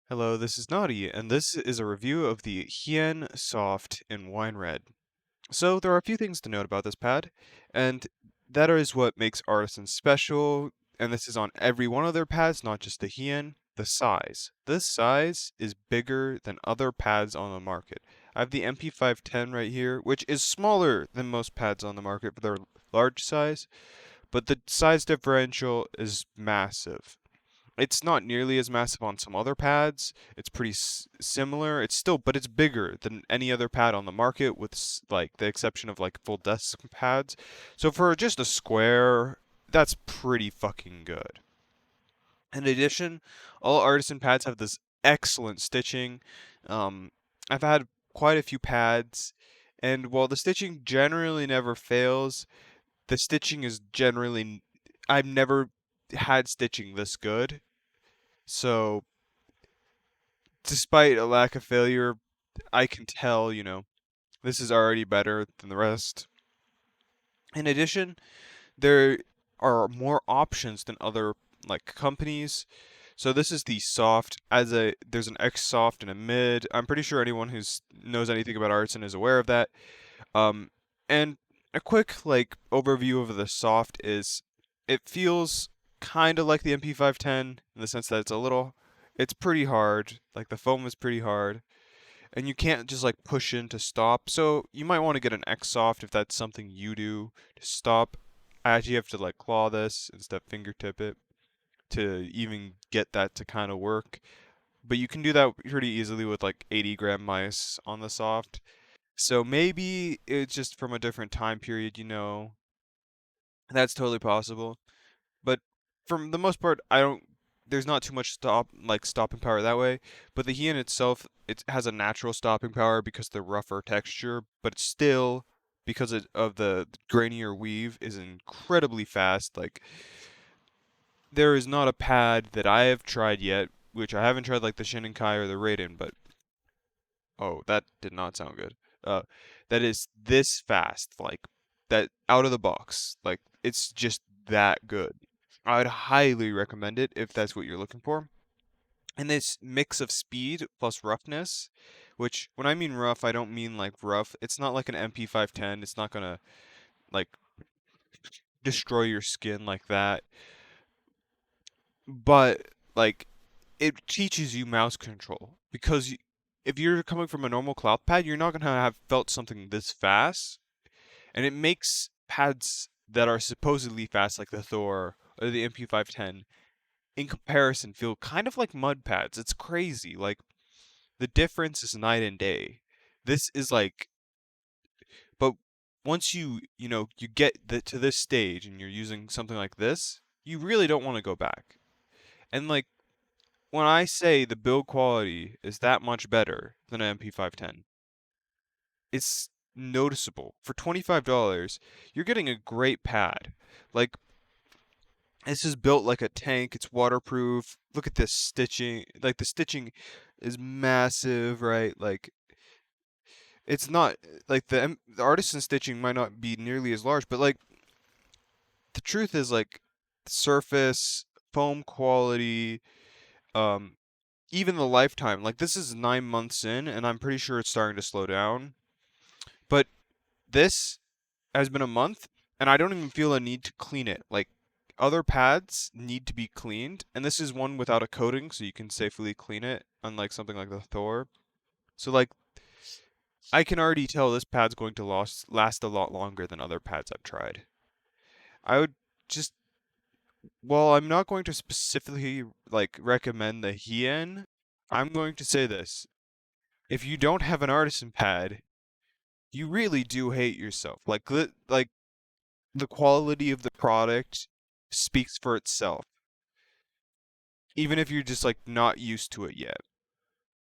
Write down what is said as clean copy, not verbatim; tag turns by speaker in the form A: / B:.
A: Hello, this is Naughty, and this is a review of the Hien Soft in Wine Red. So there are a few things to note about this pad, and that is what makes Artisan special, and this is on every one of their pads, not just the Hien. The size. This size is bigger than other pads on the market. I have the MP510 right here, which is smaller than most pads on the market for their large size, but the size differential is massive. It's not nearly as massive on some other pads. It's pretty similar. It's still, but it's bigger than any other pad on the market, with like the exception of like full desk pads. So for just a square, that's pretty fucking good. In addition, all artisan pads have this excellent stitching. Um, I've had quite a few pads, and while the stitching generally never fails, the stitching is generally I've never had stitching this good. So, despite a lack of failure, I can tell, this is already better than the rest. In addition, there are more options than other like companies. So this is the soft there's an X soft and a mid. I'm pretty sure anyone who knows anything about artisan is aware of that. Um, and a quick like overview of the soft is it feels kind of like the MP510 in the sense that it's pretty hard. Like the foam is pretty hard, and you can't just like push in to stop. So you might want to get an X soft if that's something you do to stop. I actually have to like claw this instead of fingertip it to even get that to kind of work. But you can do that pretty easily with like 80-gram mice on the soft. So maybe it's just from a different time period. That's totally possible. But for the most part, I don't. There's not too much stopping power that way. But the hien itself, it has a natural stopping power because of the rougher texture. But it's still, because of the grainier weave, is incredibly fast. Like there is not a pad that I have tried yet, which I haven't tried like the Shininkai or the Raiden, but oh, that did not sound good. Uh, that is this fast, like that out of the box. Like it's just that good. I'd highly recommend it if that's what you're looking for. And this mix of speed plus roughness, which when I mean rough, I don't mean like rough. It's not like an MP510. It's not gonna like destroy your skin like that. But like it teaches you mouse control because if you're coming from a normal cloth pad, you're not gonna have felt something this fast, and it makes pads that are supposedly fast, like the Thor or the MP510, in comparison, feel kind of like mud pads. It's crazy. Like the difference is night and day. This is like, but once you get to this stage and you're using something like this, you really don't want to go back. And like when I say the build quality is that much better than an MP510, it's noticeable. For $25, you're getting a great pad. Like this is built like a tank. It's waterproof. Look at this stitching. Like the stitching is massive, right? Like it's not like the artisan stitching might not be nearly as large, but like the truth is like surface, foam quality, um, even the lifetime. Like this is 9 months in, and I'm pretty sure it's starting to slow down. But this has been a month, and I don't even feel a need to clean it. Like other pads need to be cleaned, and this is one without a coating, so you can safely clean it, unlike something like the Thor. So like I can already tell this pad's going to last a lot longer than other pads I've tried. I would just Well, I'm not going to specifically like recommend the hien. I'm going to say this. If you don't have an artisan pad, you really do hate yourself. Like the quality of the product speaks for itself, even if you're just like not used to it yet.